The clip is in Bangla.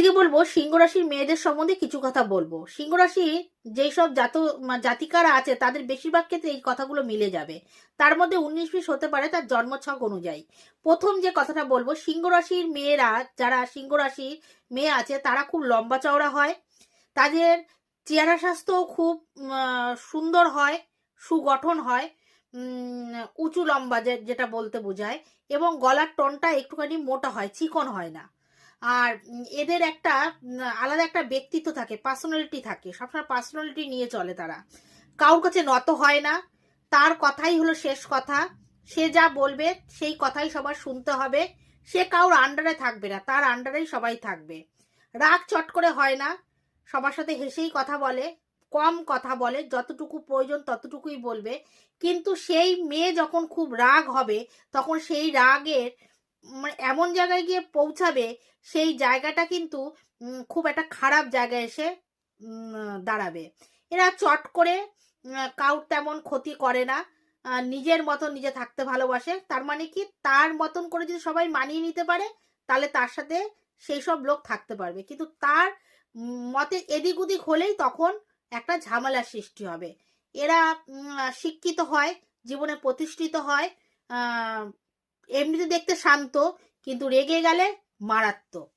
আজকে বলবো সিংহ রাশির মেয়েদের সম্বন্ধে কিছু কথা বলবো। সিংহ রাশি যেই সব জাতিকারা আছে তাদের বেশিরভাগ ক্ষেত্রে এই কথাগুলো মিলে যাবে। তার মধ্যে 19-20 হতে পারে তার জন্মছক অনুযায়ী। প্রথম যে কথাটা বলবো, সিংহ রাশির মেয়েরা, যারা সিংহ রাশির মেয়ে আছে তারা খুব লম্বা চওড়া হয়। তাদের চেহারা স্বাস্থ্য খুব সুন্দর হয়, সুগঠন হয়, উঁচু লম্বা যেটা বলতে বোঝায়। এবং গলার টনটা একটুখানি মোটা হয়, চিকন হয় না। আর এদের একটা আলাদা একটা ব্যক্তিত্ব থাকে, পার্সোনালিটি থাকে, সবসময় পার্সোনালিটি নিয়ে চলে তারা। কারোর কাছে নত হয় না, তার কথাই হলো শেষ কথা। সে যা বলবে সেই কথাই সবার শুনতে হবে। সে কারোর আন্ডারে থাকবে না, তার আন্ডারেই সবাই থাকবে। রাগ চট করে হয় না, সবার সাথে হেসেই কথা বলে, কম কথা বলে, যতটুকু প্রয়োজন ততটুকুই বলবে। কিন্তু সেই মেয়ে যখন খুব রাগ হবে তখন সেই রাগের মানে এমন জায়গায় গিয়ে পৌঁছাবে, সেই জায়গাটা কিন্তু খুব একটা খারাপ জায়গায় এসে দাঁড়াবে। এরা চট করে কাউর তেমন ক্ষতি করে না, নিজের মতন নিজে থাকতে ভালোবাসে। তার মানে কি, তার মতন করে যদি সবাই মানিয়ে নিতে পারে তাহলে তার সাথে সেই সব লোক থাকতে পারবে। কিন্তু তার মতে এদিক ওদিক হলেই তখন একটা ঝামেলার সৃষ্টি হবে। এরা শিক্ষিত হয়, জীবনে প্রতিষ্ঠিত হয়, এমনিতে দেখতে শান্ত, কিন্তু রেগে গেলে মারাত্মক।